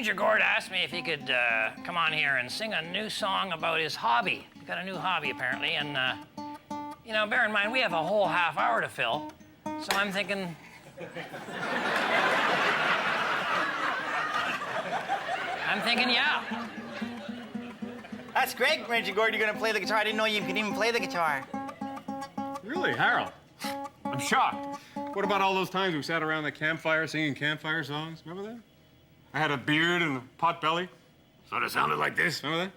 Ranger Gord asked me if he could come on here and sing a new song about his hobby. He's got a new hobby, apparently, and, you know, bear in mind, we have a whole half hour to fill, so I'm thinking... yeah. That's great, Ranger Gord. You're gonna play the guitar. I didn't know you could even play the guitar. Really, Harold? I'm shocked. What about all those times we sat around the campfire singing campfire songs? Remember that? I had a beard and a pot belly. Sort of sounded like this. Remember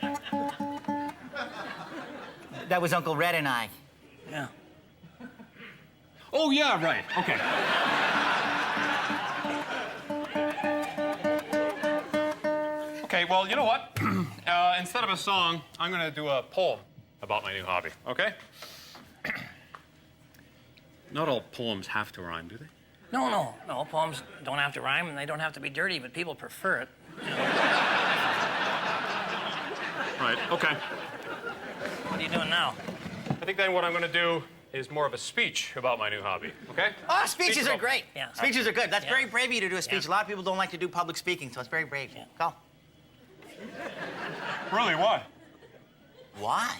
that? That was Uncle Red and I. Yeah. Oh, yeah, right. Okay. Okay, well, you know what? Instead of a song, I'm going to do a poem about my new hobby, okay? Not all poems have to rhyme, do they? No. Poems don't have to rhyme, and they don't have to be dirty, but people prefer it. You know? Right, okay. What are you doing now? I think then what I'm going to do is more of a speech about my new hobby, okay? Oh, speeches are great. Yeah. Speeches are good. That's Yeah. very brave of you to do a speech. Yeah. A lot of people don't like to do public speaking, so it's very brave. Yeah. Go. Really, why? Why?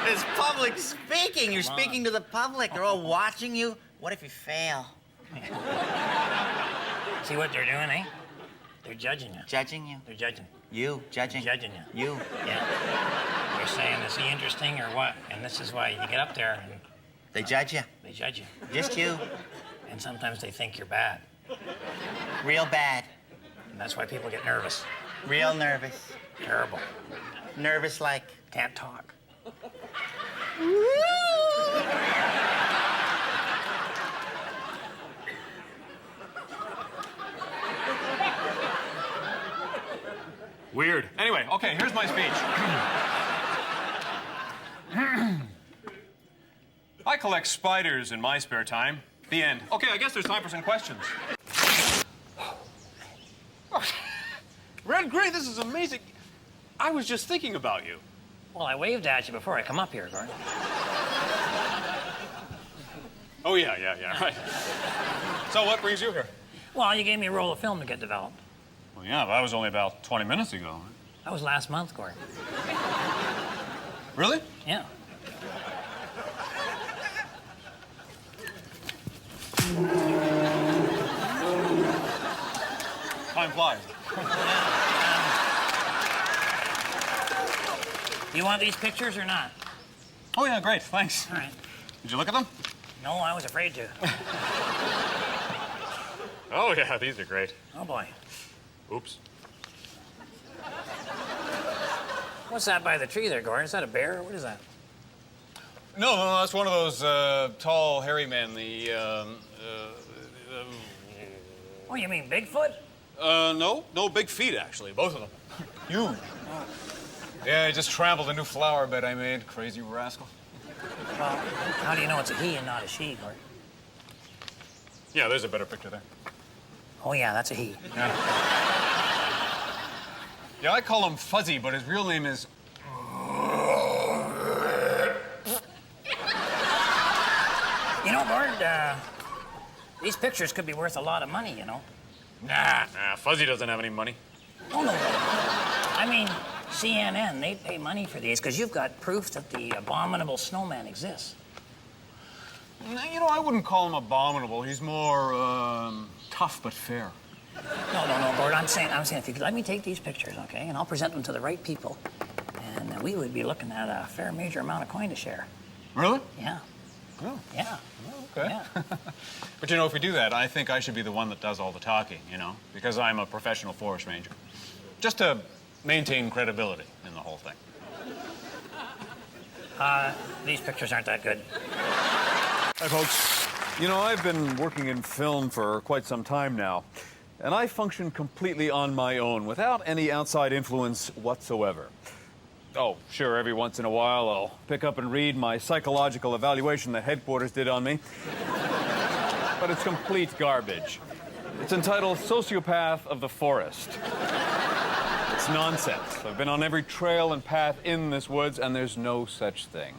It's public speaking. You're speaking to the public. They're all watching you. What if you fail? See what they're doing, eh? They're judging you. Judging you? They're judging. You judging? Judging you. You. Yeah. They're saying, is he interesting or what? And this is why you get up there and They judge you. they judge you. Just you. And sometimes they think you're bad. Real bad. And that's why people get nervous. Real nervous. Terrible. Nervous like. Can't talk. Weird. Anyway, okay, here's my speech. I collect spiders in my spare time. The end. Okay, I guess there's time for some questions. Red Gray, this is amazing. I was just thinking about you. Well, I waved at you before I come up here, Gord. Oh, yeah, right. So what brings you here? Well, you gave me a roll of film to get developed. Well, yeah, but that was only about 20 minutes ago. That was last month, Gord. Really? Yeah. Time flies. Do you want these pictures or not? Oh, yeah, great, thanks. All right. Did you look at them? No, I was afraid to. Oh, yeah, these are great. Oh, boy. Oops. What's that by the tree there, Gord? Is that a bear or what is that? No, that's one of those tall, hairy men, Oh, you mean Bigfoot? no, big feet, actually, both of them. Huge. Yeah, I just trampled a new flower bed I made, crazy rascal. Well, how do you know it's a he and not a she, Gord? Yeah, there's a better picture there. Oh, yeah, that's a he. Yeah, I call him Fuzzy, but his real name is... You know, Gord, these pictures could be worth a lot of money, you know. Nah, Fuzzy doesn't have any money. Oh, no. I mean, CNN, they pay money for these because you've got proof that the abominable snowman exists. You know, I wouldn't call him abominable. He's more, tough but fair. No, Gord, I'm saying if you could let me take these pictures, okay, and I'll present them to the right people, and we would be looking at a fair major amount of coin to share. Really? Yeah. Oh. Yeah. Oh, okay. Yeah. But, you know, if we do that, I think I should be the one that does all the talking, you know, because I'm a professional forest ranger. Just to maintain credibility in the whole thing. These pictures aren't that good. Hi, folks. You know, I've been working in film for quite some time now, and I function completely on my own, without any outside influence whatsoever. Oh, sure, every once in a while I'll pick up and read my psychological evaluation that headquarters did on me. But it's complete garbage. It's entitled Sociopath of the Forest. It's nonsense. I've been on every trail and path in this woods, and there's no such thing.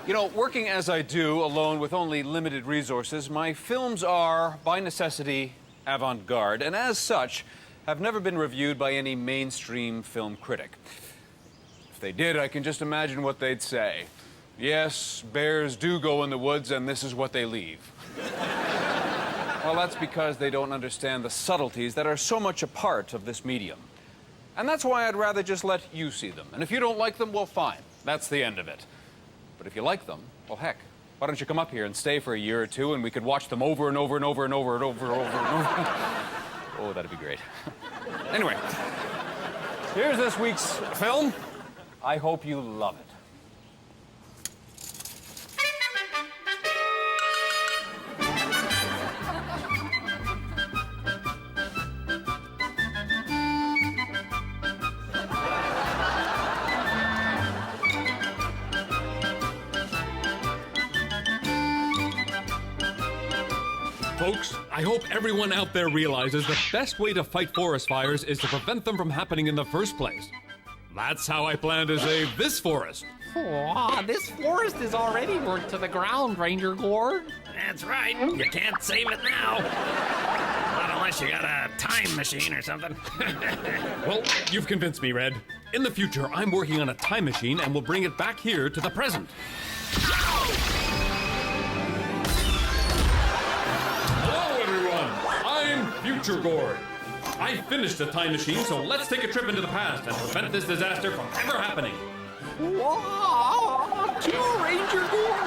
You know, working as I do, alone with only limited resources, my films are, by necessity, avant-garde, and as such, have never been reviewed by any mainstream film critic. If they did, I can just imagine what they'd say. Yes, bears do go in the woods, and this is what they leave. Well, that's because they don't understand the subtleties that are so much a part of this medium. And that's why I'd rather just let you see them. And if you don't like them, well, fine. That's the end of it. But if you like them, well, heck, why don't you come up here and stay for a year or two, and we could watch them over and over and over and over and over and over and over. Oh, that'd be great. Anyway, here's this week's film. I hope you love it. Folks, I hope everyone out there realizes the best way to fight forest fires is to prevent them from happening in the first place. That's how I plan to save this forest. Oh, this forest is already burnt to the ground, Ranger Gord. That's right. You can't save it now. Not unless you got a time machine or something. Well, you've convinced me, Red. In the future, I'm working on a time machine and will bring it back here to the present. Hello, everyone. I'm Future Gord. I finished the time machine, so let's take a trip into the past and prevent this disaster from ever happening. Whoa, two Ranger Gord.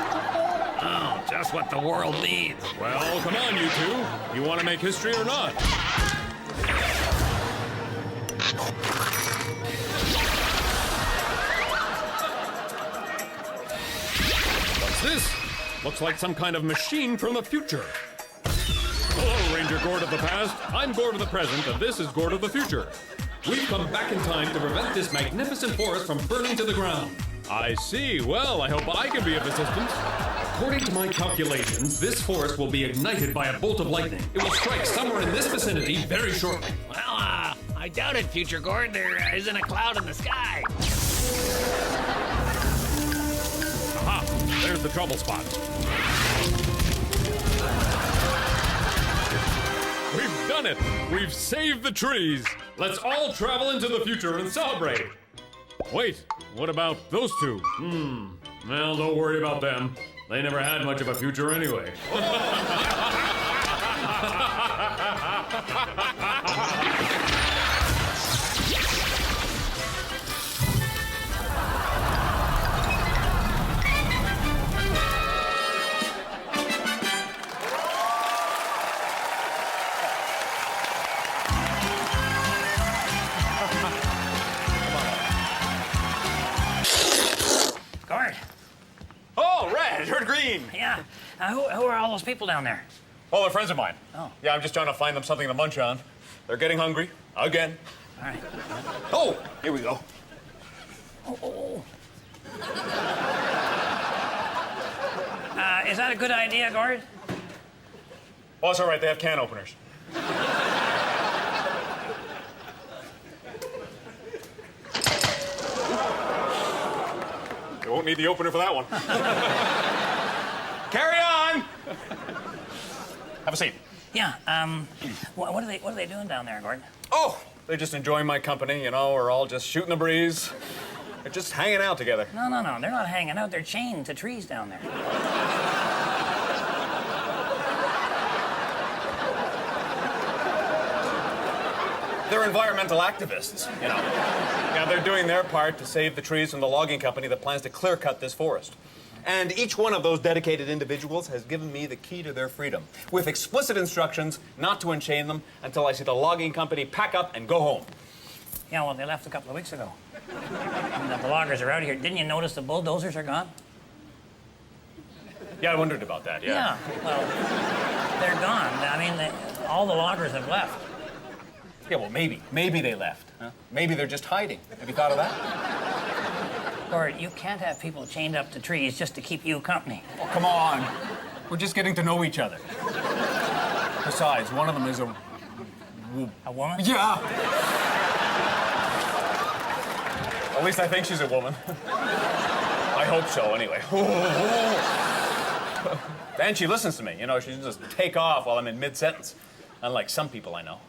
Oh, just what the world needs. Well, come on, you two. You want to make history or not? What's this? Looks like some kind of machine from the future. Hello, Ranger Gord of the past. I'm Gord of the present, and this is Gord of the future. We've come back in time to prevent this magnificent forest from burning to the ground. I see. Well, I hope I can be of assistance. According to my calculations, this forest will be ignited by a bolt of lightning. It will strike somewhere in this vicinity very shortly. Well, I doubt it, Future Gord. There isn't a cloud in the sky. Aha! There's the trouble spot. We've done it! We've saved the trees! Let's all travel into the future and celebrate! Wait, what about those two? Well, don't worry about them. They never had much of a future anyway. Gord. Oh, red, you're green. Yeah. Who are all those people down there? Oh, they're friends of mine. Oh. Yeah, I'm just trying to find them something to munch on. They're getting hungry. Again. All right. Oh, here we go. Oh. Is that a good idea, Gord? Oh, it's all right. They have can openers. You won't need the opener for that one. Carry on! Have a seat. Yeah. What are they doing down there, Gord? Oh, they're just enjoying my company, you know. We're all just shooting the breeze. They're just hanging out together. No. They're not hanging out. They're chained to trees down there. They're environmental activists, you know. Yeah, they're doing their part to save the trees from the logging company that plans to clear-cut this forest. And each one of those dedicated individuals has given me the key to their freedom, with explicit instructions not to unchain them until I see the logging company pack up and go home. Yeah, well, they left a couple of weeks ago. And the loggers are out here. Didn't you notice the bulldozers are gone? Yeah, I wondered about that, yeah. Yeah, well, they're gone. I mean, all the loggers have left. Yeah, well, maybe they left. Huh? Maybe they're just hiding. Have you thought of that? Or you can't have people chained up to trees just to keep you company. Oh, come on. We're just getting to know each other. Besides, one of them is a... A woman? Yeah! At least I think she's a woman. I hope so, anyway. And she listens to me. You know, she doesn't just take off while I'm in mid-sentence, unlike some people I know.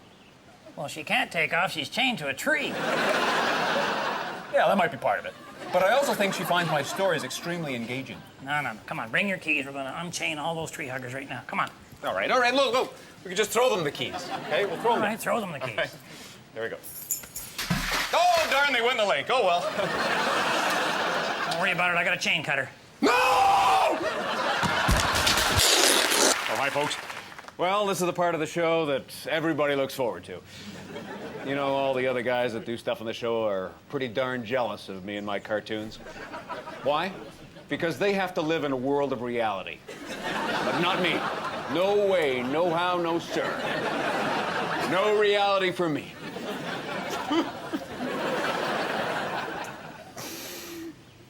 Well, she can't take off. She's chained to a tree. Yeah, that might be part of it. But I also think she finds my stories extremely engaging. No. Come on, bring your keys. We're going to unchain all those tree huggers right now. Come on. All right, look. We can just throw them the keys, okay? We'll throw All them. right, throw them the keys. Right. There we go. Oh, darn, they went in the lake. Oh, well. Don't worry about it. I got a chain cutter. No! Oh, hi, folks. Well, this is the part of the show that everybody looks forward to. You know, all the other guys that do stuff on the show are pretty darn jealous of me and my cartoons. Why? Because they have to live in a world of reality. But not me. No way, no how, no sir. No reality for me.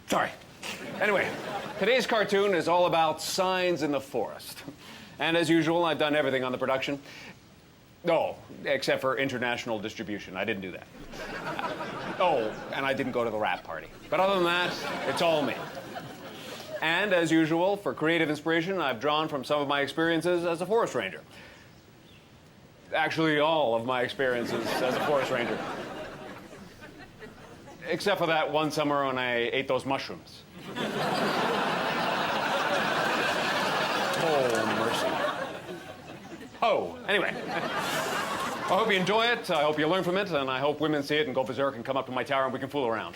Sorry. Anyway, today's cartoon is all about signs in the forest. And as usual, I've done everything on the production. Oh, except for international distribution. I didn't do that. Oh, and I didn't go to the rap party. But other than that, it's all me. And as usual, for creative inspiration, I've drawn from some of my experiences as a forest ranger. Actually, all of my experiences as a forest ranger. Except for that one summer when I ate those mushrooms. Oh, mercy. Oh, anyway. I hope you enjoy it, I hope you learn from it, and I hope women see it and go berserk and come up to my tower and we can fool around.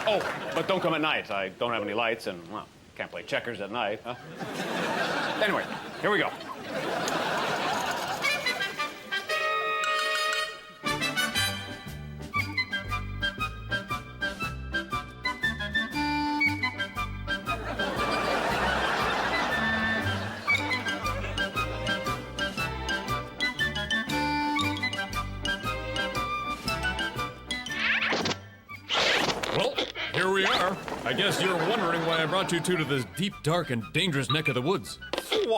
Oh, but don't come at night. I don't have any lights and, well, can't play checkers at night, huh? Anyway, here we go. Well, here we are. I guess you're wondering why I brought you two to this deep, dark, and dangerous neck of the woods. Where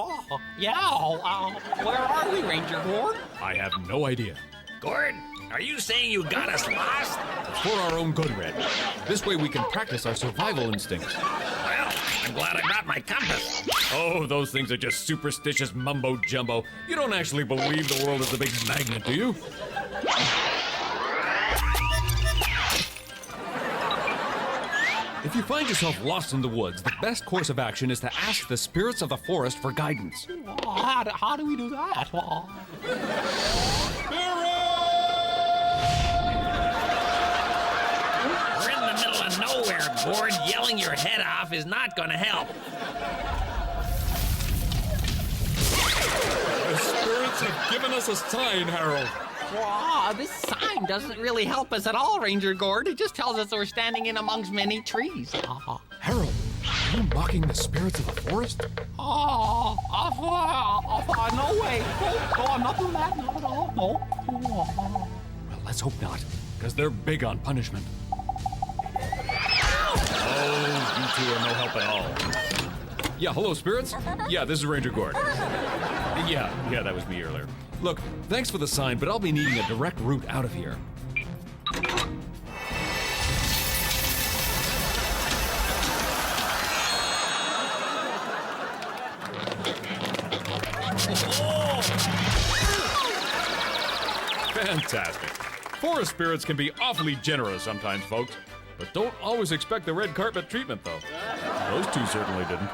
are we, Ranger Gord? I have no idea. Gord, are you saying you got us lost? It's for our own good, Red. This way we can practice our survival instincts. Well, I'm glad I brought my compass. Oh, those things are just superstitious mumbo-jumbo. You don't actually believe the world is a big magnet, do you? If you find yourself lost in the woods, the best course of action is to ask the spirits of the forest for guidance. How do we do that? We're in the middle of nowhere, Gord. Yelling your head off is not going to help. The spirits have given us a sign, Harold. This sign doesn't really help us at all, Ranger Gord. It just tells us we're standing in amongst many trees. Harold, are you mocking the spirits of the forest? No way. No, I'm not doing that. Not at all. No. Well, let's hope not, because they're big on punishment. Oh, you two are no help at all. Yeah, hello, spirits? Yeah, this is Ranger Gord. Yeah, that was me earlier. Look, thanks for the sign, but I'll be needing a direct route out of here. Fantastic. Forest spirits can be awfully generous sometimes, folks. But don't always expect the red carpet treatment, though. Those two certainly didn't.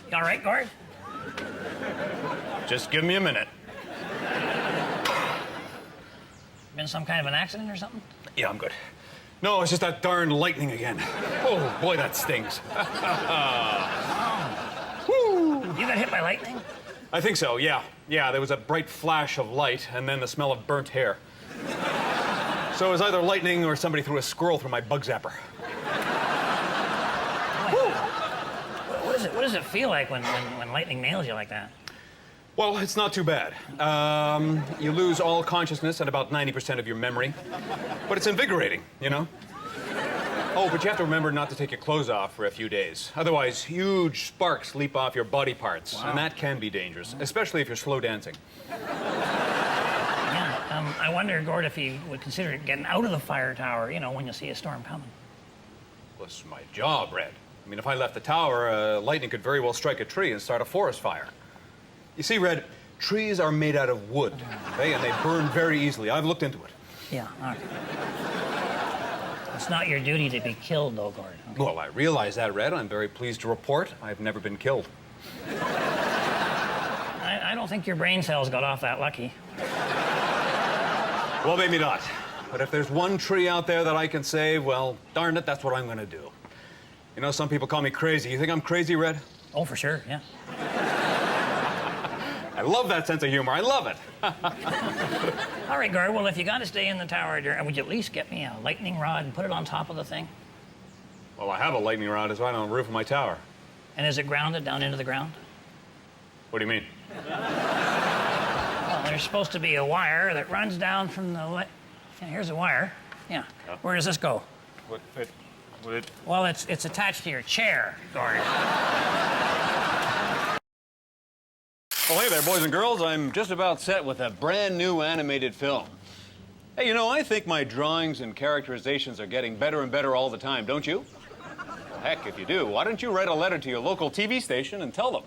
You all right, Gord? Just give me a minute. Been some kind of an accident or something? Yeah, I'm good. No, it's just that darn lightning again. Oh, boy, that stings. Woo! You got hit by lightning? I think so, yeah. Yeah, there was a bright flash of light and then the smell of burnt hair. So it was either lightning or somebody threw a squirrel through my bug zapper. What does it feel like when lightning nails you like that? Well, it's not too bad. You lose all consciousness and about 90% of your memory. But it's invigorating, you know? Oh, but you have to remember not to take your clothes off for a few days. Otherwise, huge sparks leap off your body parts. Wow. And that can be dangerous, especially if you're slow dancing. Yeah, I wonder, Gord, if you would consider getting out of the fire tower, you know, when you see a storm coming. Well, this is my job, Red. I mean, if I left the tower, lightning could very well strike a tree and start a forest fire. You see, Red, trees are made out of wood, okay? And they burn very easily. I've looked into it. Yeah, all right. It's not your duty to be killed, though, Gord. Okay? Well, I realize that, Red. I'm very pleased to report I've never been killed. I don't think your brain cells got off that lucky. Well, maybe not. But if there's one tree out there that I can save, well, darn it, that's what I'm gonna do. You know, some people call me crazy. You think I'm crazy, Red? Oh, for sure, yeah. I love that sense of humor. I love it. All right, Gord, well, if you gotta stay in the tower, would you at least get me a lightning rod and put it on top of the thing? Well, I have a lightning rod. It's right on the roof of my tower. And is it grounded down into the ground? What do you mean? Well, there's supposed to be a wire that runs down from the here's a wire. Yeah. Where does this go? Well, it's attached to your chair, Gord. Well, hey there, boys and girls. I'm just about set with a brand new animated film. Hey, you know, I think my drawings and characterizations are getting better and better all the time, don't you? Well, heck, if you do, why don't you write a letter to your local TV station and tell them?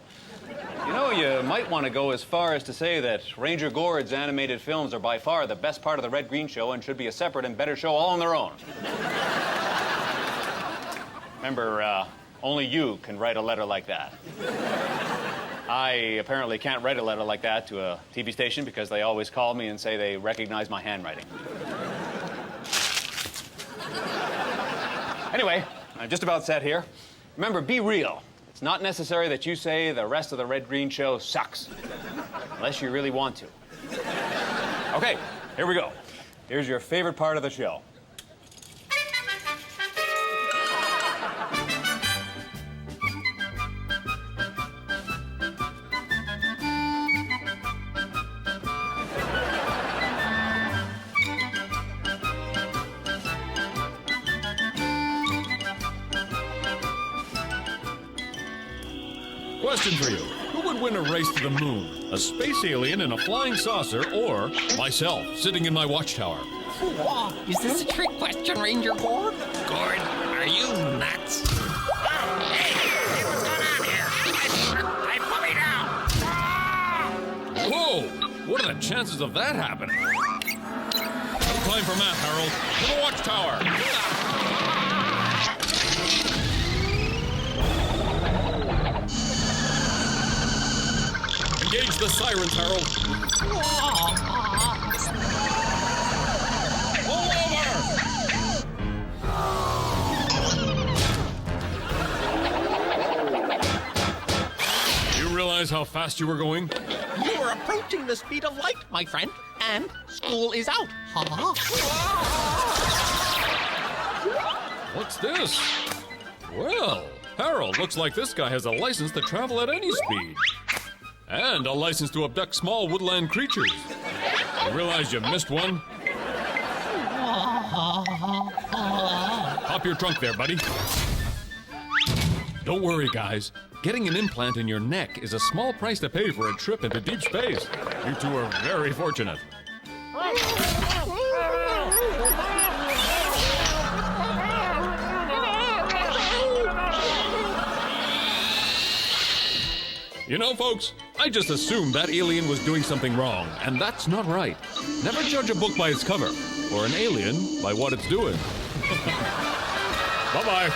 You know, you might want to go as far as to say that Ranger Gord's animated films are by far the best part of the Red Green Show and should be a separate and better show all on their own. Remember, only you can write a letter like that. I apparently can't write a letter like that to a TV station because they always call me and say they recognize my handwriting. Anyway, I'm just about set here. Remember, be real. It's not necessary that you say the rest of the Red Green Show sucks, unless you really want to. Okay, here we go. Here's your favorite part of the show. Question for you. Who would win a race to the moon? A space alien in a flying saucer or myself sitting in my watchtower? Whoa, is this a trick question, Ranger Gord? Gord, are you nuts? Oh, hey, what's going on here? I put me down. Whoa! What are the chances of that happening? No time for math, Harold. To the watchtower! Engage the sirens, Harold. Pull over! You realize how fast you were going? You are approaching the speed of light, my friend, and school is out. What's this? Well, Harold, looks like this guy has a license to travel at any speed. And a license to abduct small woodland creatures. You realize you missed one? Pop your trunk there, buddy. Don't worry, guys. Getting an implant in your neck is a small price to pay for a trip into deep space. You two are very fortunate. You know, folks, I just assumed that alien was doing something wrong, and that's not right. Never judge a book by its cover, or an alien by what it's doing. Bye-bye.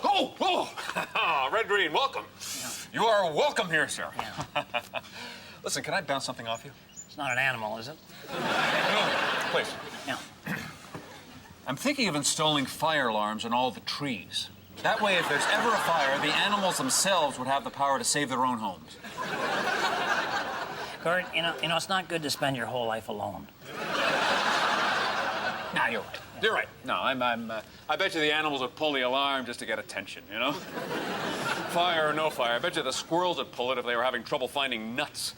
Oh! Red Green, welcome. You are welcome here, sir. Yeah. Listen, can I bounce something off you? It's not an animal, is it? No, please. Yeah. I'm thinking of installing fire alarms in all the trees. That way, if there's ever a fire, the animals themselves would have the power to save their own homes. Gord, you know, it's not good to spend your whole life alone. Nah, you're right. You're right. No, I bet you the animals would pull the alarm just to get attention, you know? Fire or no fire, I bet you the squirrels would pull it if they were having trouble finding nuts.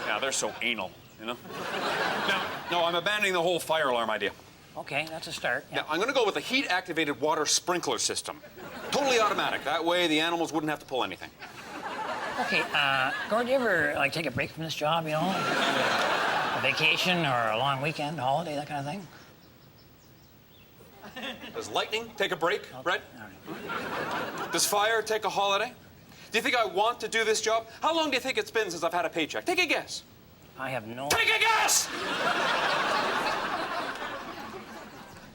Yeah, they're so anal, you know? No, I'm abandoning the whole fire alarm idea. Okay, that's a start. Yeah, I'm gonna go with a heat-activated water sprinkler system. Totally automatic. That way the animals wouldn't have to pull anything. Okay, Gord, do you ever, like, take a break from this job, you know? A vacation or a long weekend, holiday, that kind of thing? Does lightning take a break, Brett? All right. Does fire take a holiday? Do you think I want to do this job? How long do you think it's been since I've had a paycheck? Take a guess. I have no... Take a guess!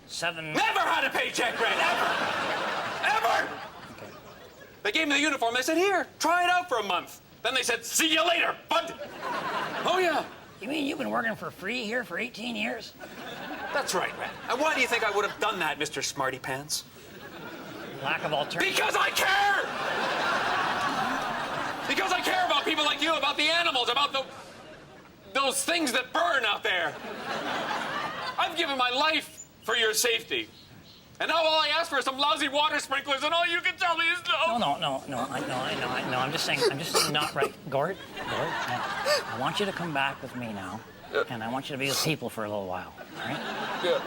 7... Never had a paycheck, Brett, ever! Ever! Okay. They gave me the uniform. They said, here, try it out for a month. Then they said, see you later, bud. Oh, yeah. You mean you've been working for free here for 18 years? That's right, Brett. And why do you think I would have done that, Mr. Smarty Pants? Lack of alternative. Because I care! Because I care about people like you, about the animals, about those things that burn out there. I've given my life for your safety. And now all I ask for is some lousy water sprinklers, and all you can tell me is no. No. I know. I'm just saying not right. Gord, no. I want you to come back with me now, and I want you to be with people for a little while, all right? Yeah.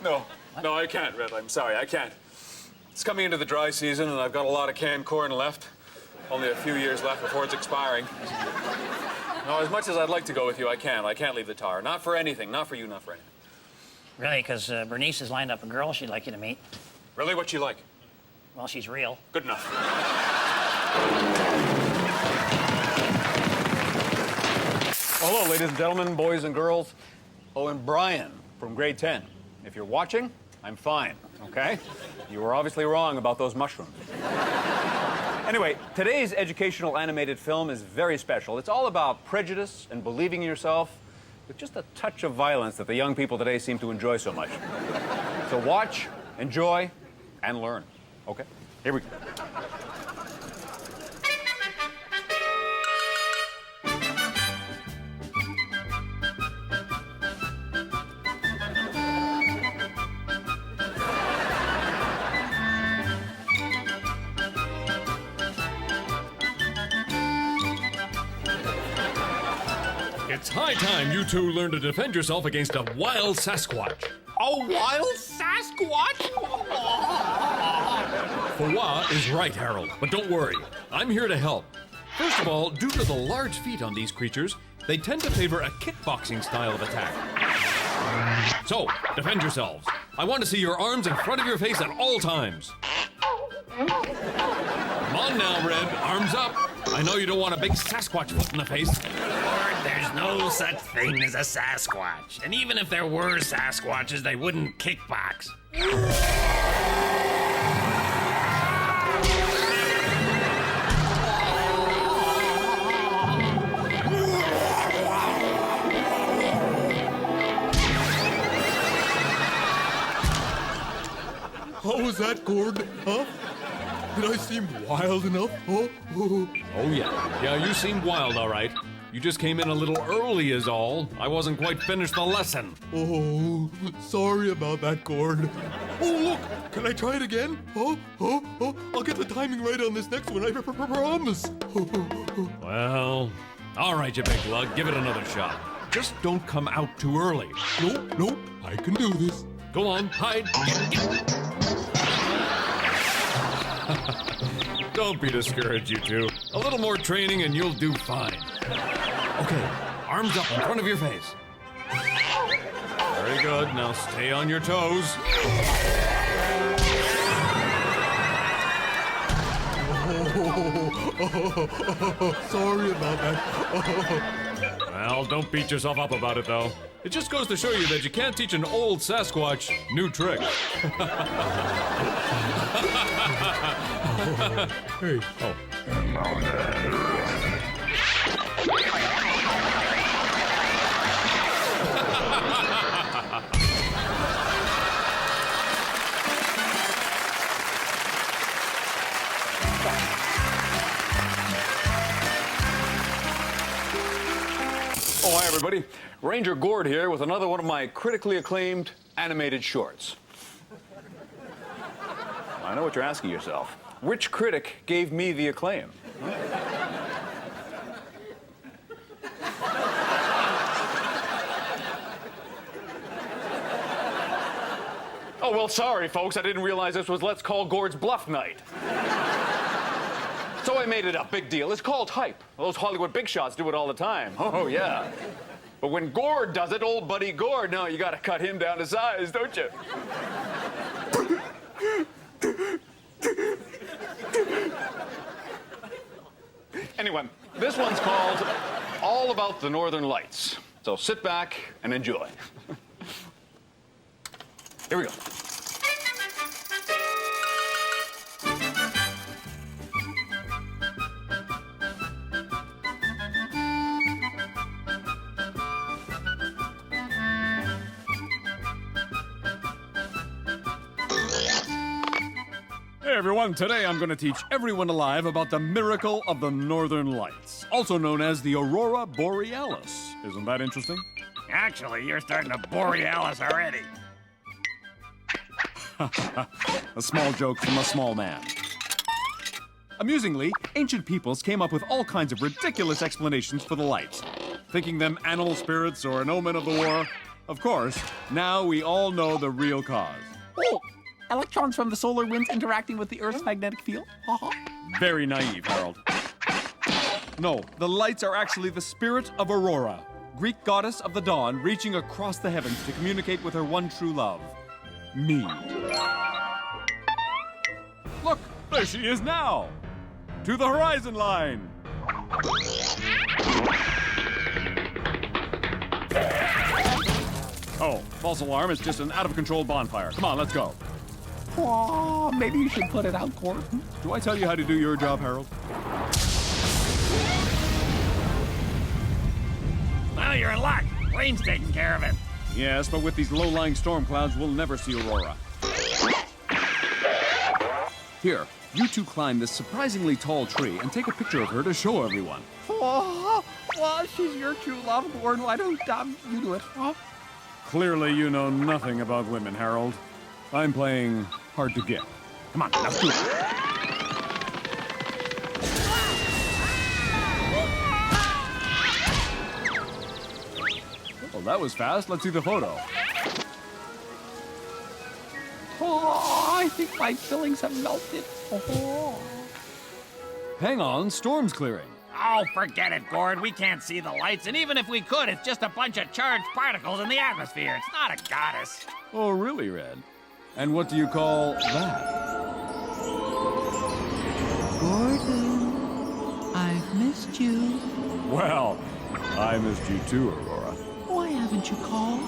No, I can't, Red. I'm sorry, I can't. It's coming into the dry season, and I've got a lot of canned corn left. Only a few years left before it's expiring. No, as much as I'd like to go with you, I can't. I can't leave the tar. Not for anything. Not for you, not for anything. Really, because Bernice has lined up a girl she'd like you to meet. Really? What's she like? Well, she's real. Good enough. Hello, ladies and gentlemen, boys and girls. Oh, and Brian from grade 10. If you're watching, I'm fine, okay? You were obviously wrong about those mushrooms. Anyway, today's educational animated film is very special. It's all about prejudice and believing in yourself with just a touch of violence that the young people today seem to enjoy so much. So watch, enjoy, and learn. Okay? Here we go. It's high time you two learn to defend yourself against a wild Sasquatch. A wild Sasquatch? Fowa is right, Harold, but don't worry. I'm here to help. First of all, due to the large feet on these creatures, they tend to favor a kickboxing style of attack. So, defend yourselves. I want to see your arms in front of your face at all times. Come on now, Red. Arms up. I know you don't want a big Sasquatch foot in the face. Gord, there's no such thing as a Sasquatch. And even if there were Sasquatches, they wouldn't kickbox. How was that, Gord? Huh? Did I seem wild enough? Huh? Oh, yeah. Yeah, you seem wild, all right. You just came in a little early is all. I wasn't quite finished the lesson. Oh, sorry about that, Gord. Oh, look! Can I try it again? Oh, I'll get the timing right on this next one, I promise. Well, all right, you big lug. Give it another shot. Just don't come out too early. Nope, I can do this. Go on, hide. Don't be discouraged, you two. A little more training and you'll do fine. Okay, arms up in front of your face. Very good. Now stay on your toes. Sorry about that. Well, don't beat yourself up about it, though. It just goes to show you that you can't teach an old Sasquatch new tricks. Hey. Oh. Oh, hi, everybody. Ranger Gord here with another one of my critically acclaimed animated shorts. I know what you're asking yourself. Which critic gave me the acclaim? Oh, well, sorry, folks. I didn't realize this was Let's Call Gord's Bluff night. So I made it a big deal. It's called hype. Those Hollywood big shots do it all the time. Oh, yeah. But when Gord does it, old buddy Gord, no, you gotta cut him down to size, don't you? Anyway, this one's called All About the Northern Lights. So sit back and enjoy. Here we go. Hey everyone, today I'm going to teach everyone alive about the miracle of the Northern Lights, also known as the Aurora Borealis. Isn't that interesting? Actually, you're starting to Borealis already. A small joke from a small man. Amusingly, ancient peoples came up with all kinds of ridiculous explanations for the lights, thinking them animal spirits or an omen of the war. Of course, now we all know the real cause. Oh, electrons from the solar winds interacting with the Earth's magnetic field? Very naive, Harold. No, the lights are actually the spirit of Aurora, Greek goddess of the dawn, reaching across the heavens to communicate with her one true love, me. Look, there she is now! To the horizon line! Oh, false alarm, it's just an out-of-control bonfire. Come on, let's go. Oh, maybe you should put it out, Gord. Do I tell you how to do your job, Harold? Well, you're in luck. Rain's taking care of it. Yes, but with these low-lying storm clouds, we'll never see Aurora. Here, you two climb this surprisingly tall tree and take a picture of her to show everyone. Oh, well, she's your true love, Gord. Why don't you do it? Huh? Clearly, you know nothing about women, Harold. I'm playing hard to get. Come on, let's do it. Well, that was fast. Let's see the photo. Oh, I think my fillings have melted. Oh. Hang on, storm's clearing. Oh, forget it, Gord. We can't see the lights, and even if we could, it's just a bunch of charged particles in the atmosphere. It's not a goddess. Oh, really, Red? And what do you call that? Gordon, I've missed you. Well, I missed you too, Aurora. Why haven't you called?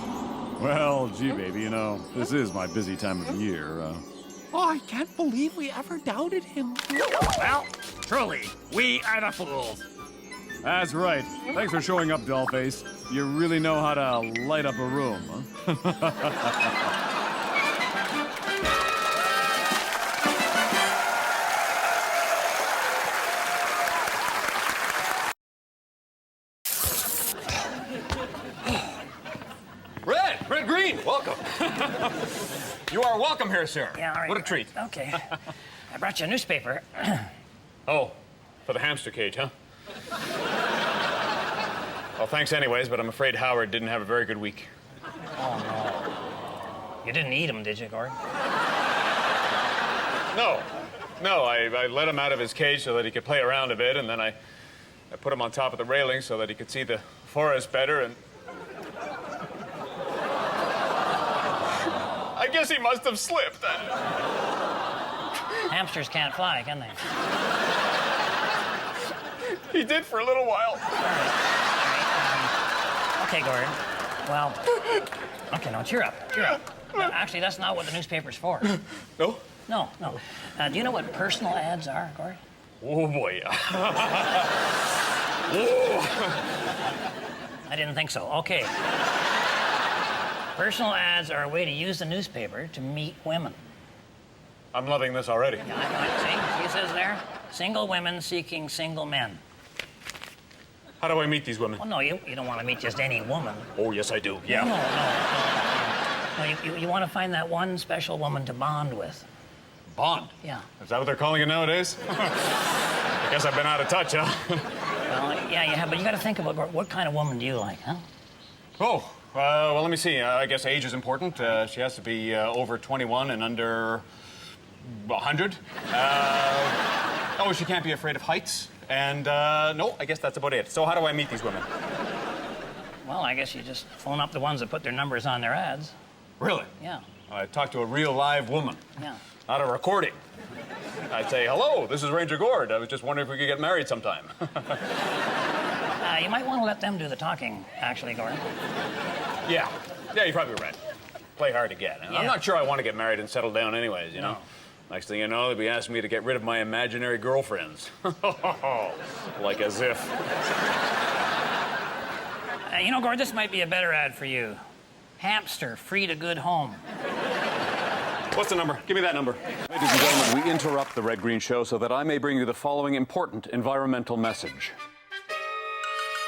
Well, gee, baby, you know, this is my busy time of the year. Oh, I can't believe we ever doubted him. Well, truly, we are the fools. That's right. Thanks for showing up, dollface. You really know how to light up a room, huh? Red Green, welcome. You are welcome here, sir. Yeah, all right. What a treat. Okay. I brought you a newspaper. Oh, for the hamster cage, huh? Well, thanks anyways, but I'm afraid Howard didn't have a very good week. Oh, no. You didn't eat him, did you, Gord? No, I let him out of his cage so that he could play around a bit, and then I put him on top of the railing so that he could see the forest better, and I guess he must have slipped. Hamsters can't fly, can they? He did for a little while. Okay, Gord. Well, okay, no, cheer up. No, actually, that's not what the newspaper's for. No? No. Do you know what personal ads are, Gord? Oh, boy. I didn't think so. Okay. Personal ads are a way to use the newspaper to meet women. I'm loving this already. Yeah, see, it says there, single women seeking single men. How do I meet these women? Well, no, you don't want to meet just any woman. Oh, yes, I do. Yeah. No, you want to find that one special woman to bond with. Bond? Yeah. Is that what they're calling it nowadays? I guess I've been out of touch, huh? Well, yeah, you have, but you got to think about what kind of woman do you like, huh? Oh, well, let me see. I guess age is important. She has to be over 21 and under 100. She can't be afraid of heights. And, no, I guess that's about it. So how do I meet these women? Well, I guess you just phone up the ones that put their numbers on their ads. Really? Yeah. I talk to a real live woman. Yeah. Not a recording. I'd say, hello, this is Ranger Gord. I was just wondering if we could get married sometime. You might want to let them do the talking, actually, Gord. Yeah, you're probably right. Play hard to get. Yeah. I'm not sure I want to get married and settle down anyways, you know? Next thing you know, they'll be asking me to get rid of my imaginary girlfriends. Like as if. You know, Gord, this might be a better ad for you. Hamster, free to good home. What's the number? Give me that number. Ladies and gentlemen, we interrupt the Red Green Show so that I may bring you the following important environmental message.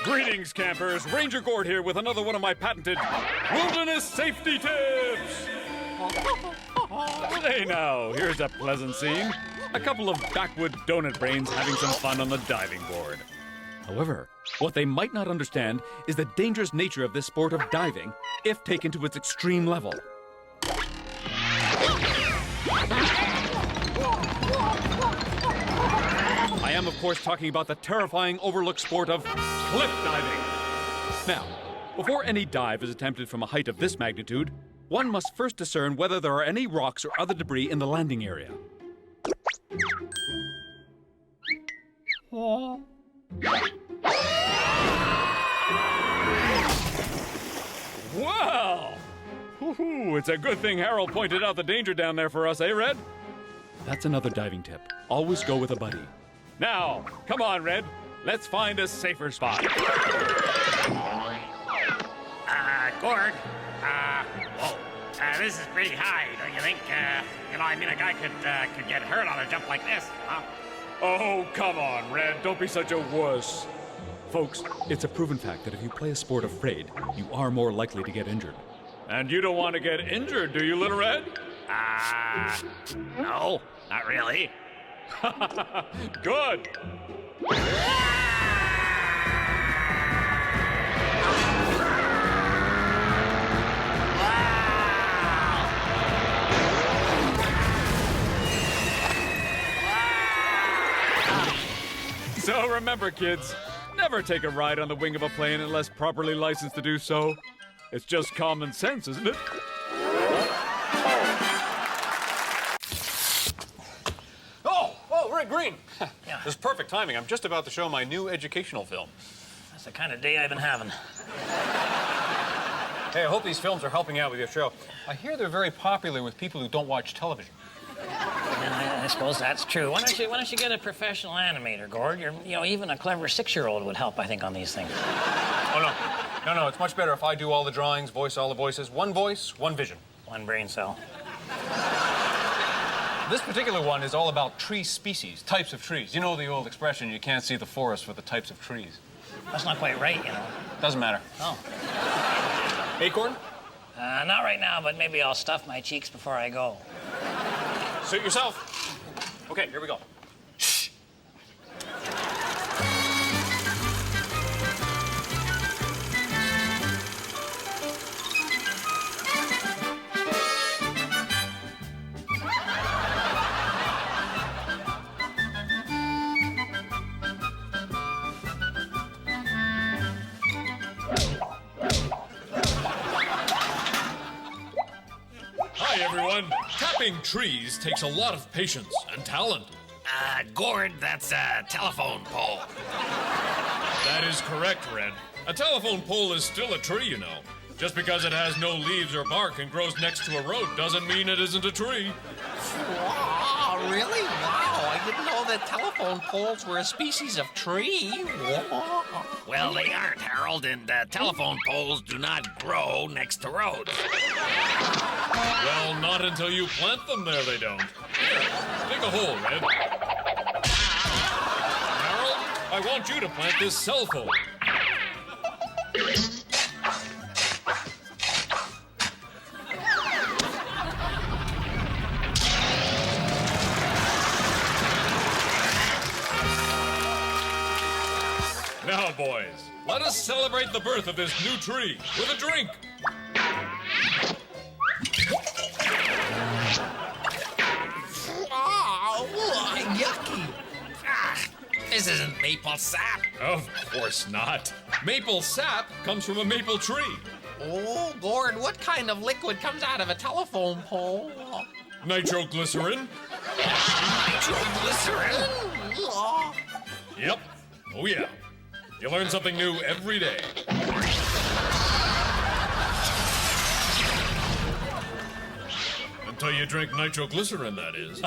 Greetings, campers. Ranger Gord here with another one of my patented wilderness safety tips. Hey now, here's a pleasant scene. A couple of backwood donut brains having some fun on the diving board. However, what they might not understand is the dangerous nature of this sport of diving if taken to its extreme level. I am, of course, talking about the terrifying overlooked sport of cliff diving. Now, before any dive is attempted from a height of this magnitude, one must first discern whether there are any rocks or other debris in the landing area. Wow! Woo-hoo, it's a good thing Harold pointed out the danger down there for us, eh, Red? That's another diving tip. Always go with a buddy. Now, come on, Red. Let's find a safer spot. Gord, whoa. This is pretty high, don't you think? A guy could get hurt on a jump like this, huh? Oh, come on, Red. Don't be such a wuss. Folks, it's a proven fact that if you play a sport afraid, you are more likely to get injured. And you don't want to get injured, do you, Little Red? No, not really. Good. So remember, kids, never take a ride on the wing of a plane unless properly licensed to do so. It's just common sense, isn't it? Oh, Red Green. Yeah. This is perfect timing. I'm just about to show my new educational film. That's the kind of day I've been having. Hey, I hope these films are helping out with your show. I hear they're very popular with people who don't watch television. Yeah, I suppose that's true. Why don't you get a professional animator, Gord? Even a clever 6-year-old would help, I think, on these things. Oh, no, it's much better if I do all the drawings, voice all the voices. One voice, one vision. One brain cell. This particular one is all about tree species, types of trees. You know the old expression, you can't see the forest for the types of trees. That's not quite right, you know. Doesn't matter. Oh. Acorn? Not right now, but maybe I'll stuff my cheeks before I go. Suit yourself. Okay, here we go. Shh. Hi, everyone. Tapping trees takes a lot of patience and talent. Gord, that's a telephone pole. That is correct, Red. A telephone pole is still a tree, you know. Just because it has no leaves or bark and grows next to a road doesn't mean it isn't a tree. Oh, really? Wow, I didn't know that telephone poles were a species of tree. Whoa. Well, they aren't, Harold, and telephone poles do not grow next to roads. Well, not until you plant them there, they don't. Here, dig a hole, Red. Harold, I want you to plant this cell phone. Let's celebrate the birth of this new tree with a drink. Oh, yucky. This isn't maple sap. Of course not. Maple sap comes from a maple tree. Oh, Gord, what kind of liquid comes out of a telephone pole? Nitroglycerin. Nitroglycerin? Yep. Oh, yeah. You learn something new every day. Until you drink nitroglycerin, that is.